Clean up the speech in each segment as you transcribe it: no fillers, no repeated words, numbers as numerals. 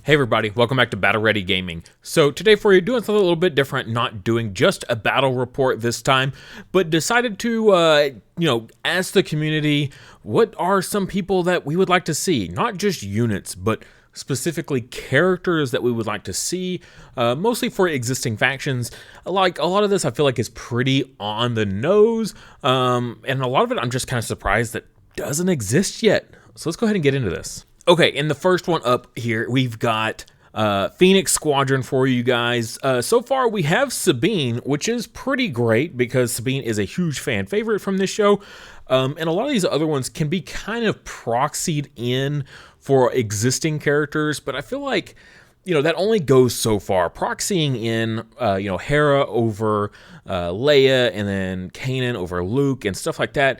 Hey everybody, welcome back to Battle Ready Gaming. So today for you, doing something a little bit different, not doing just a battle report this time, but decided to, ask the community, what are some people that we would like to see? Not just units, but specifically characters that we would like to see, mostly for existing factions. Like, a lot of this I feel like is pretty on the nose, and a lot of it I'm just kind of surprised that doesn't exist yet. So let's go ahead and get into this. Okay, in the first one up here, we've got Phoenix Squadron for you guys. So far, we have Sabine, which is pretty great because Sabine is a huge fan favorite from this show. And a lot of these other ones can be kind of proxied in for existing characters, but I feel like, that only goes so far. Proxying in, Hera over Leia, and then Kanan over Luke, and stuff like that.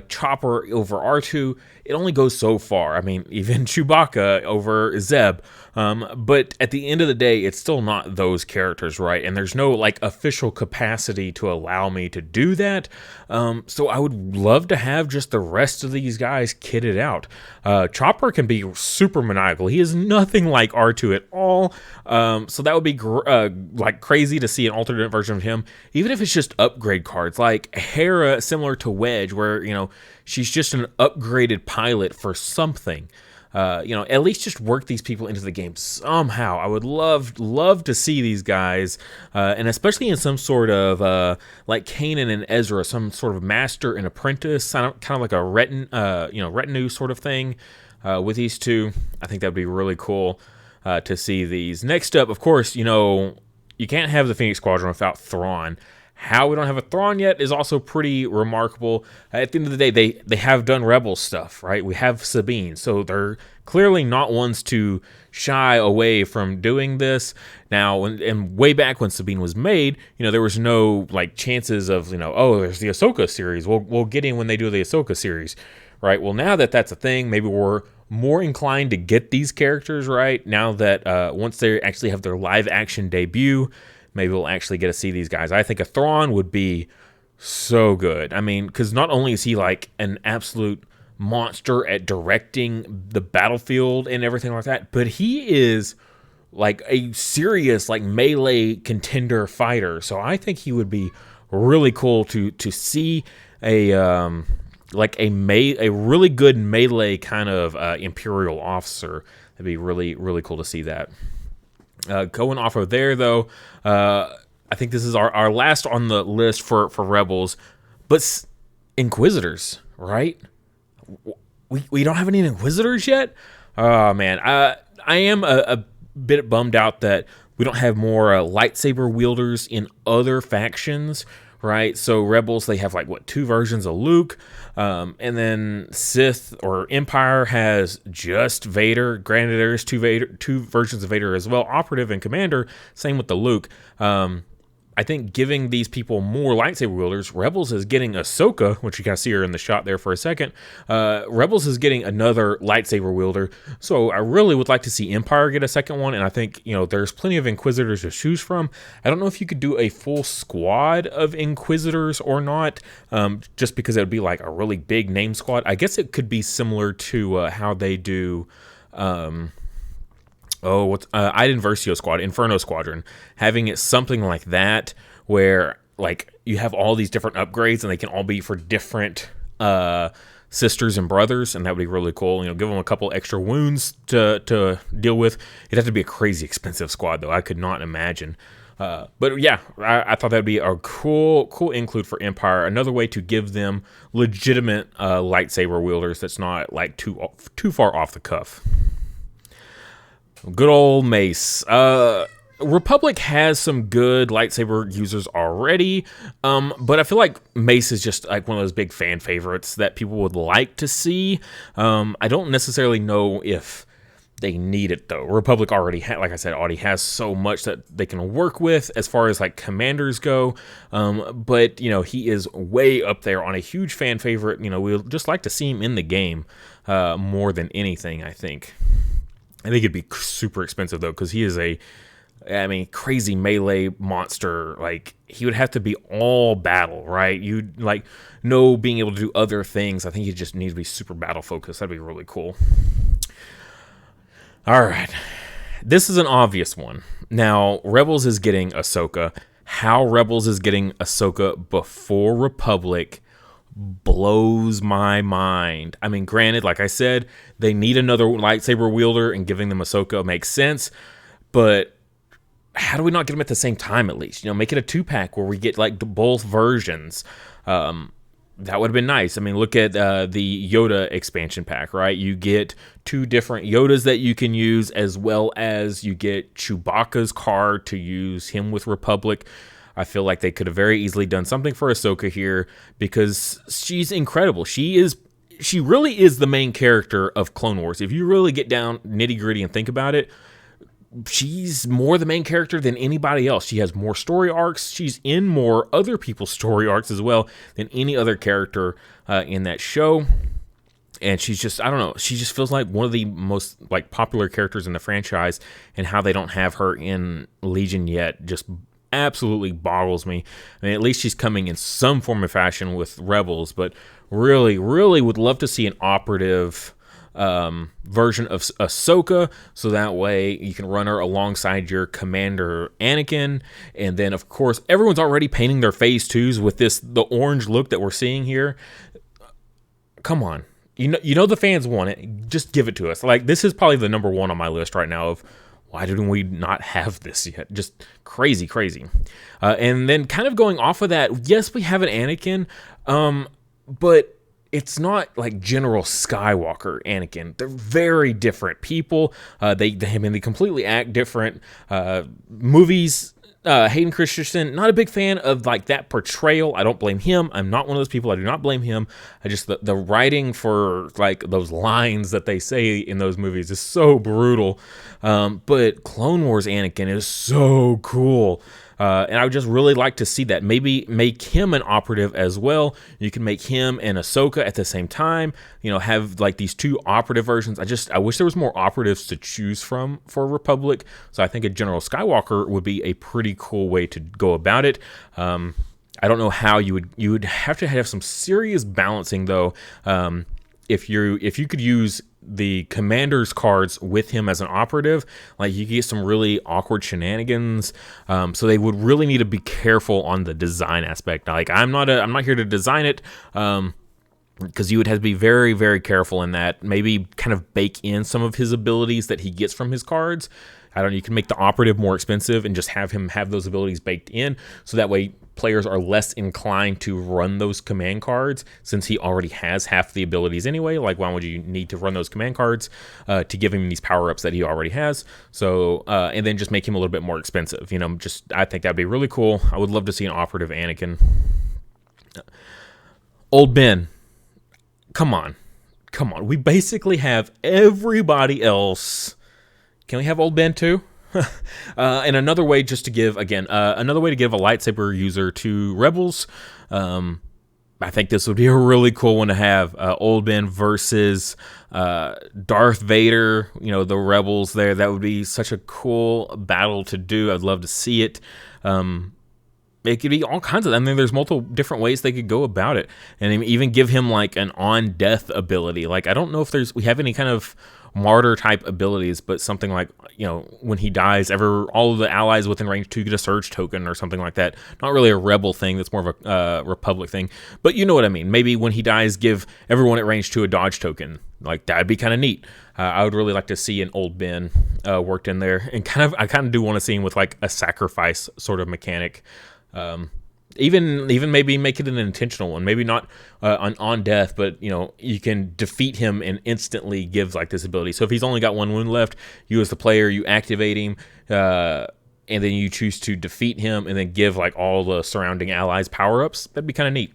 Chopper over R2. It only goes so far. I mean, even Chewbacca over Zeb. But at the end of the day, it's still not those characters, right? And there's no, official capacity to allow me to do that. So I would love to have just the rest of these guys kitted out. Chopper can be super maniacal. He is nothing like R2 at all. So that would be crazy to see an alternate version of him, even if it's just upgrade cards. Like Hera, similar to Wedge, where, she's just an upgraded pilot for something. At least just work these people into the game somehow. I would love to see these guys, and especially in some sort of like Kanan and Ezra, some sort of master and apprentice, kind of like a retinue sort of thing with these two. I think that'd be really cool to see these. Next up, of course, you can't have the Phoenix Squadron without Thrawn. How we don't have a Thrawn yet is also pretty remarkable. At the end of the day, they have done Rebel stuff, right? We have Sabine, so they're clearly not ones to shy away from doing this. Now, and way back when Sabine was made, there was no chances of there's the Ahsoka series. We'll get in when they do the Ahsoka series, right? Well, now that that's a thing, maybe we're more inclined to get these characters right now that once they actually have their live action debut. Maybe we'll actually get to see these guys. I think a Thrawn would be so good. I mean, because not only is he an absolute monster at directing the battlefield and everything like that, but he is a serious melee contender fighter. So I think he would be really cool to see a really good melee kind of Imperial officer. That'd be really, really cool to see that. Going off of there, though, I think this is our last on the list for Rebels, but Inquisitors, right? We don't have any Inquisitors yet? Oh, man. I am a bit bummed out that we don't have more lightsaber wielders in other factions, right? So Rebels, they have two versions of Luke, and then Sith or Empire has just Vader. Granted, there is two versions of Vader as well, Operative and Commander. Same with the Luke. I think giving these people more lightsaber wielders, Rebels is getting Ahsoka, which you can see her in the shot there for a second. Rebels is getting another lightsaber wielder. So I really would like to see Empire get a second one. And I think, there's plenty of Inquisitors to choose from. I don't know if you could do a full squad of Inquisitors or not, just because it would be a really big name squad. I guess it could be similar to how they do... Inferno Squadron, having it something like that where you have all these different upgrades and they can all be for different sisters and brothers, and that would be really cool. Give them a couple extra wounds to deal with. It'd have to be a crazy expensive squad though. I could not imagine. But yeah, I thought that'd be a cool include for Empire. Another way to give them legitimate lightsaber wielders that's not too far off the cuff. Good old Mace. Republic has some good lightsaber users already, but I feel like Mace is just one of those big fan favorites that people would like to see. I don't necessarily know if they need it though. Republic already already has so much that they can work with as far as commanders go, but he is way up there on a huge fan favorite. We'd just like to see him in the game more than anything. I think it'd be super expensive though, because he is crazy melee monster. He would have to be all battle, right? You'd being able to do other things. I think he just needs to be super battle focused. That'd be really cool. All right. This is an obvious one. Now, Rebels is getting Ahsoka. How Rebels is getting Ahsoka before Republic blows my mind. I mean, granted, like I said, they need another lightsaber wielder, and giving them Ahsoka makes sense, but how do we not get them at the same time at least? You know, make it a 2-pack where we get like both versions. That would have been nice. I mean, look at the Yoda expansion pack, right? You get 2 different Yodas that you can use, as well as you get Chewbacca's card to use him with Republic. I feel like they could have very easily done something for Ahsoka here, because she's incredible. She really is the main character of Clone Wars. If you really get down nitty gritty and think about it, she's more the main character than anybody else. She has more story arcs. She's in more other people's story arcs as well than any other character in that show. And she's just, I don't know, she just feels like one of the most like popular characters in the franchise, and how they don't have her in Legion yet just absolutely boggles me. I mean, at least she's coming in some form of fashion with Rebels, but really, really would love to see an operative version of Ahsoka, so that way you can run her alongside your commander Anakin. And then of course everyone's already painting their phase 2s with the orange look that we're seeing here. Come on, you know the fans want it, just give it to us. Like, this is probably the number 1 on my list right now of why didn't we not have this yet? Just crazy. And then kind of going off of that, yes, we have an Anakin, but it's not like General Skywalker Anakin. They're very different people. They completely act different. Movies, Hayden Christensen, not a big fan of like that portrayal. I don't blame him. I'm not one of those people. I do not blame him. I just, the writing for like those lines that they say in those movies is so brutal. But Clone Wars Anakin is so cool. And I would just really like to see that. Maybe make him an operative as well. You can make him and Ahsoka at the same time. You know, have like these 2 operative versions. I wish there was more operatives to choose from for Republic. So I think a General Skywalker would be a pretty cool way to go about it. I don't know how you would have to have some serious balancing though. If you could use the commander's cards with him as an operative, like you get some really awkward shenanigans. So they would really need to be careful on the design aspect. Like, I'm not here to design it, because you would have to be very, very careful in that. Maybe kind of bake in some of his abilities that he gets from his cards. I don't know, you can make the operative more expensive and just have him have those abilities baked in, so that way players are less inclined to run those command cards, since he already has half the abilities anyway. Like, why would you need to run those command cards to give him these power-ups that he already has? So, and then just make him a little bit more expensive. You know, I think that'd be really cool. I would love to see an operative Anakin. Old Ben, come on. We basically have everybody else. Can we have Old Ben too? And another way just to give, another way to give a lightsaber user to Rebels. I think this would be a really cool one to have. Old Ben versus Darth Vader, you know, the Rebels there. That would be such a cool battle to do. I'd love to see it. It could be all kinds of, I mean, there's multiple different ways they could go about it. And even give him like an on-death ability. Like, I don't know if we have any kind of martyr type abilities, but something like, you know, when he dies, all of the allies within range 2 get a surge token or something like that. Not really a rebel thing, that's more of a Republic thing, but you know what I mean. Maybe when he dies, give everyone at range 2 a dodge token. Like, that'd be kind of neat. I would really like to see an Old Ben worked in there, and I kind of do want to see him with like a sacrifice sort of mechanic. Even maybe make it an intentional one, maybe not on death, but you know, you can defeat him and instantly give like this ability. So if he's only got 1 wound left, you as the player, you activate him, and then you choose to defeat him and then give like all the surrounding allies power-ups. That'd be kind of neat.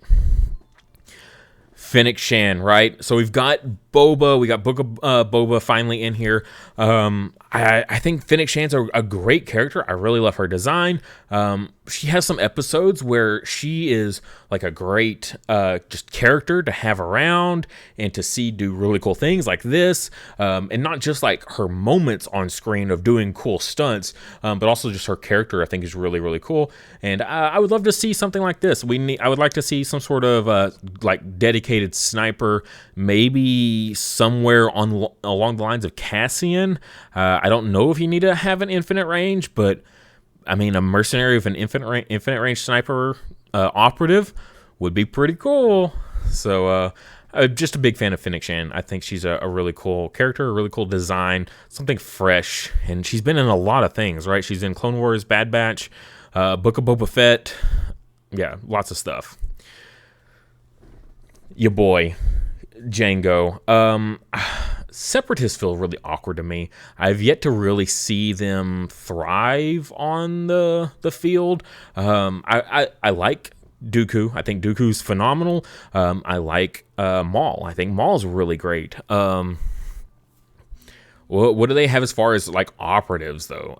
Fennec Shan, right? So we've got Boba, we got Book of Boba finally in here. I think Fennec Shan's a great character. I really love her design. She has some episodes where she is like a great just character to have around and to see do really cool things like this, and not just like her moments on screen of doing cool stunts, but also just her character I think is really, really cool. And I would love to see something like this. I would like to see some sort of like dedicated sniper, maybe somewhere along the lines of Cassian. I don't know if you need to have an infinite range, but I mean, a mercenary with an infinite range sniper operative would be pretty cool. So I'm just a big fan of Fennec Shand. I think she's a really cool character, a really cool design, something fresh. And she's been in a lot of things, right? She's in Clone Wars, Bad Batch, Book of Boba Fett. Yeah, lots of stuff. Your boy, Django. Separatists feel really awkward to me. I've yet to really see them thrive on the field. I like Dooku. I think Dooku's phenomenal. I like Maul. I think Maul's really great. What do they have as far as like operatives though?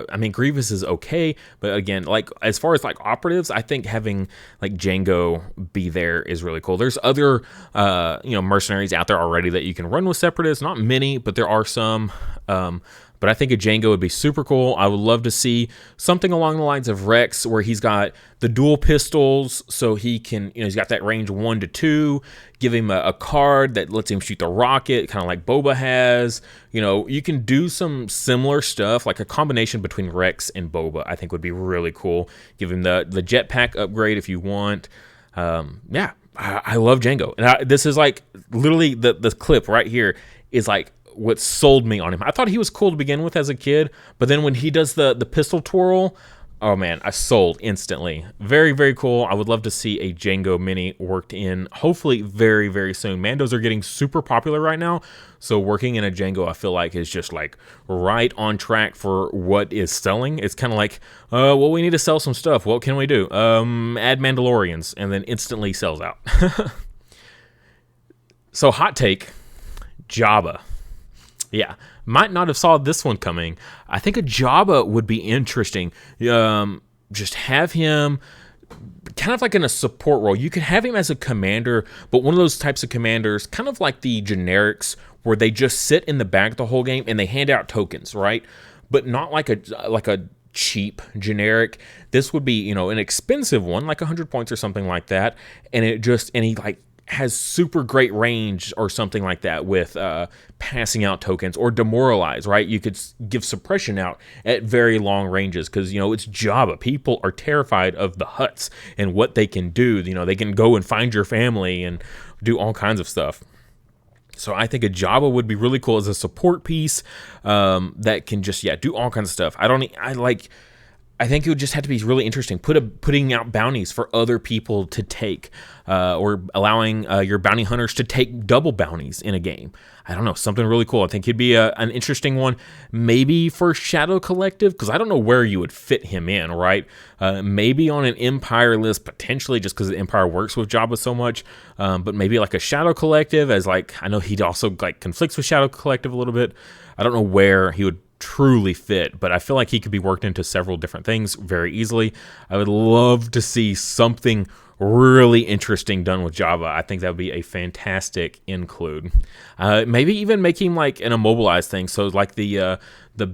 I mean, Grievous is okay, but again, like as far as like operatives, I think having like Django be there is really cool. There's other mercenaries out there already that you can run with separatists. Not many, but there are some. But I think a Django would be super cool. I would love to see something along the lines of Rex, where he's got the dual pistols, so he can, he's got that range 1 to 2. Give him a card that lets him shoot the rocket, kind of like Boba has. You can do some similar stuff, like a combination between Rex and Boba. I think would be really cool. Give him the jetpack upgrade if you want. Yeah, I love Django, and this is like literally the clip right here is like what sold me on him. I thought he was cool to begin with as a kid, but then when he does the pistol twirl, oh man, I sold instantly. Very, very cool. I would love to see a Django mini worked in, hopefully very, very soon. Mandos are getting super popular right now, so working in a Django I feel like is just like right on track for what is selling. It's kind of like, well, we need to sell some stuff. What can we do? Add Mandalorians, and then instantly sells out. So hot take, Jabba. Yeah, might not have saw this one coming. I think a Jabba would be interesting. Just have him kind of like in a support role. You could have him as a commander, but one of those types of commanders, kind of like the generics, where they just sit in the back the whole game and they hand out tokens, right? But not like a cheap generic. This would be, an expensive one, like 100 points or something like that, and he like has super great range or something like that with passing out tokens, or demoralize, right? You could give suppression out at very long ranges because, it's Jabba. People are terrified of the Hutts and what they can do. They can go and find your family and do all kinds of stuff. So I think a Jabba would be really cool as a support piece that can just, do all kinds of stuff. I think it would just have to be really interesting. Putting out bounties for other people to take, or allowing your bounty hunters to take double bounties in a game. I don't know, something really cool. I think he'd be an interesting one, maybe for Shadow Collective, because I don't know where you would fit him in, right? Maybe on an Empire list, potentially, just because the Empire works with Jabba so much. But maybe like a Shadow Collective, as like, I know he'd also like conflicts with Shadow Collective a little bit. I don't know where he would truly fit, but I feel like he could be worked into several different things very easily. I would love to see something really interesting done with Jabba. I think that would be a fantastic include. Maybe even make him like an immobilized thing, so like the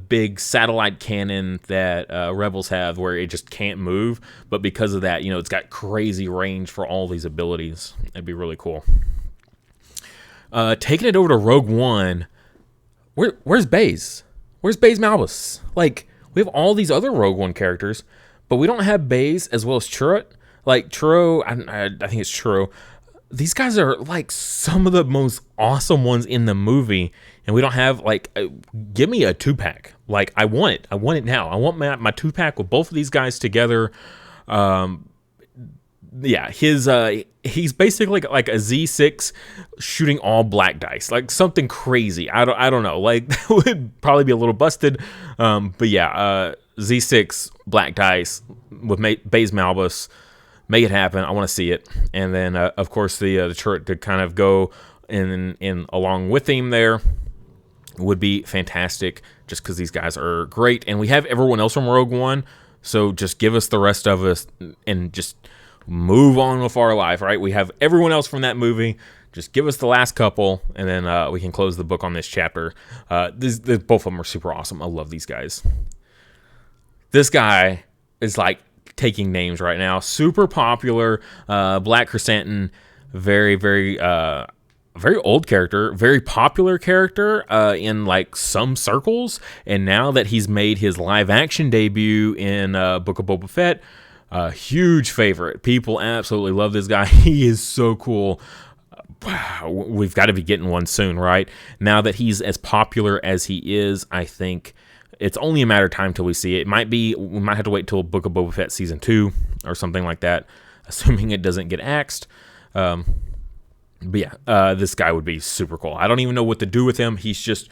big satellite cannon that Rebels have, where it just can't move, but because of that, it's got crazy range for all these abilities. That'd be really cool. Taking it over to Rogue One, where's Baze? Where's Baze Malbus? Like, we have all these other Rogue One characters, but we don't have Baze as well as Chirrut. Like, Churro, I think it's Churro. These guys are, like, some of the most awesome ones in the movie, and we don't have, like, give me a 2-pack. Like, I want it. I want it now. I want my 2-pack with both of these guys together. Yeah, he's basically like a Z6 shooting all black dice, like something crazy. I don't know, like that would probably be a little busted, but yeah, Z6 black dice with Baze Malbus, make it happen. I want to see it, and then of course the turret to kind of go in along with him there would be fantastic, just because these guys are great, and we have everyone else from Rogue One, so just give us the rest of us and just move on with our life, right? We have everyone else from that movie. Just give us the last couple, and then we can close the book on this chapter. Both of them are super awesome. I love these guys. This guy is like taking names right now. Super popular. Black Krrsantan, very, very old character, very popular character in like some circles. And now that he's made his live action debut in Book of Boba Fett, huge favorite. People absolutely love this guy. He is so cool. We've got to be getting one soon, right? Now that he's as popular as he is, I think it's only a matter of time till we see it. We might have to wait till Book of Boba Fett season 2 or something like that, assuming it doesn't get axed. But yeah, this guy would be super cool. I don't even know what to do with him. He's just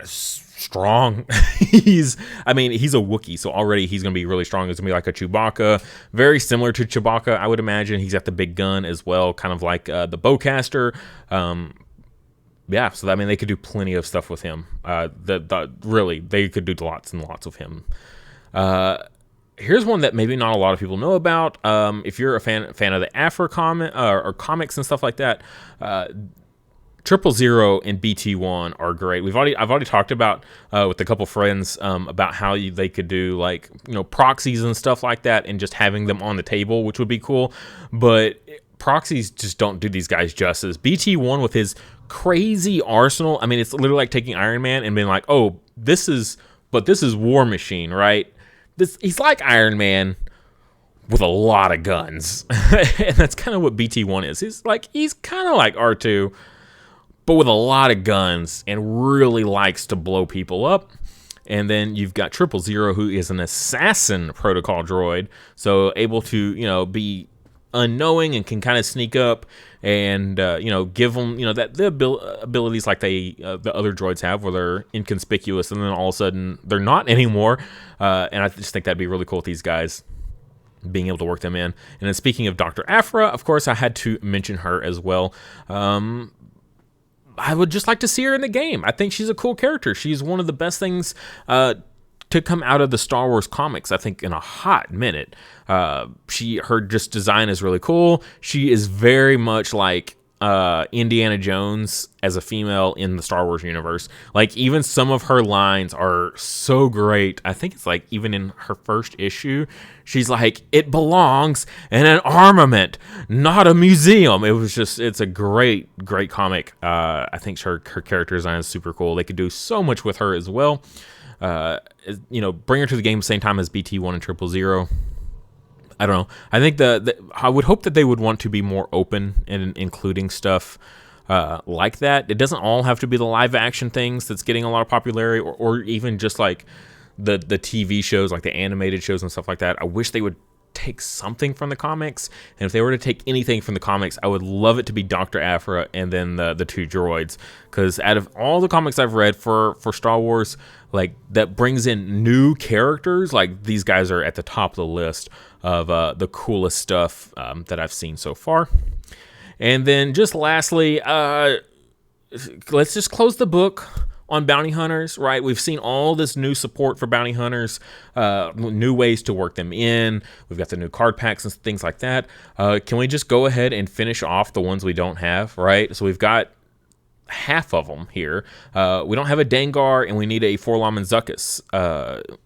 strong. He's a Wookiee, so already he's going to be really strong. It's going to be like a Chewbacca, very similar to Chewbacca, I would imagine. He's got the big gun as well, kind of like the bowcaster. Yeah, so I mean, they could do plenty of stuff with him. Really, they could do lots and lots of him. Here's one that maybe not a lot of people know about. If you're a fan of the Afro or comics and stuff like that, 000 and BT1 are great. I've already talked about with a couple friends about how they could do like proxies and stuff like that, and just having them on the table, which would be cool. But proxies just don't do these guys justice. BT1 with his crazy arsenal. I mean, it's literally like taking Iron Man and being like, oh, this is War Machine, right? He's like Iron Man with a lot of guns. And that's kind of what BT1 is. He's kind of like R2, but with a lot of guns, and really likes to blow people up. And then you've got 000, who is an assassin protocol droid, so able to be unknowing and can kind of sneak up and give them the abilities like the other droids have, where they're inconspicuous and then all of a sudden they're not anymore. And I just think that'd be really cool with these guys, being able to work them in. And then speaking of Dr. Aphra, of course, I had to mention her as well. I would just like to see her in the game. I think she's a cool character. She's one of the best things to come out of the Star Wars comics, I think, in a hot minute. Her just design is really cool. She is very much like Indiana Jones as a female in the Star Wars universe. Like, even some of her lines are so great. I think it's like even in her first issue, she's like, "It belongs in an armament, not a museum." It's a great comic. I think her character design is super cool. They could do so much with her as well. Bring her to the game same time as BT1 and 000. I don't know. I think I would hope that they would want to be more open in including stuff like that. It doesn't all have to be the live action things that's getting a lot of popularity, or even just like the TV shows, like the animated shows and stuff like that. I wish they would take something from the comics, and if they were to take anything from the comics, I would love it to be Dr. Aphra and then the two droids, because out of all the comics I've read for Star Wars, like, that brings in new characters, like, these guys are at the top of the list of the coolest stuff that I've seen so far. And then just lastly, let's just close the book on bounty hunters, right? We've seen all this new support for bounty hunters, new ways to work them in. We've got the new card packs and things like that. Can we just go ahead and finish off the ones we don't have, right? So we've got half of them here. We don't have a Dengar, and we need a Forlom and Zuckuss,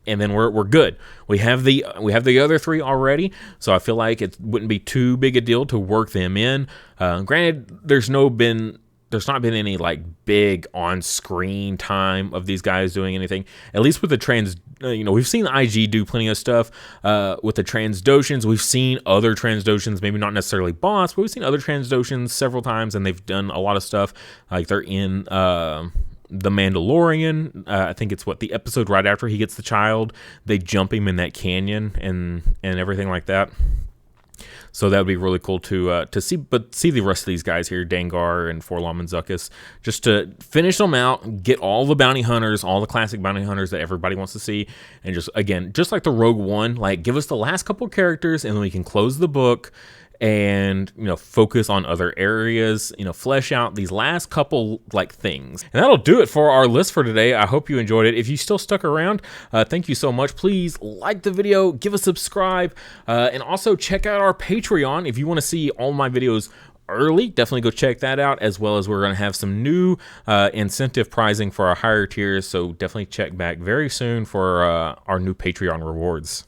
and then we're good. We have the other three already, so I feel like it wouldn't be too big a deal to work them in. Granted, there's not been any like big on-screen time of these guys doing anything. At least with the we've seen IG do plenty of stuff with the Transdoshans. We've seen other Transdoshans, maybe not necessarily boss, but we've seen other Transdoshans several times, and they've done a lot of stuff. Like, they're in The Mandalorian. I think it's the episode right after he gets the child. They jump him in that canyon and everything like that. So that would be really cool to see the rest of these guys here, Dengar and Forlom and Zuckuss, just to finish them out, get all the bounty hunters, all the classic bounty hunters that everybody wants to see, and just like the Rogue One, like, give us the last couple characters, and then we can close the book, and, you know, focus on other areas, you know, flesh out these last couple like things. And that'll do it for our list for today. I hope you enjoyed it. If you still stuck around, thank you so much. Please like the video, give a subscribe, and also check out our Patreon if you want to see all my videos early. Definitely go check that out, as well as we're going to have some new incentive pricing for our higher tiers, so definitely check back very soon for our new Patreon rewards.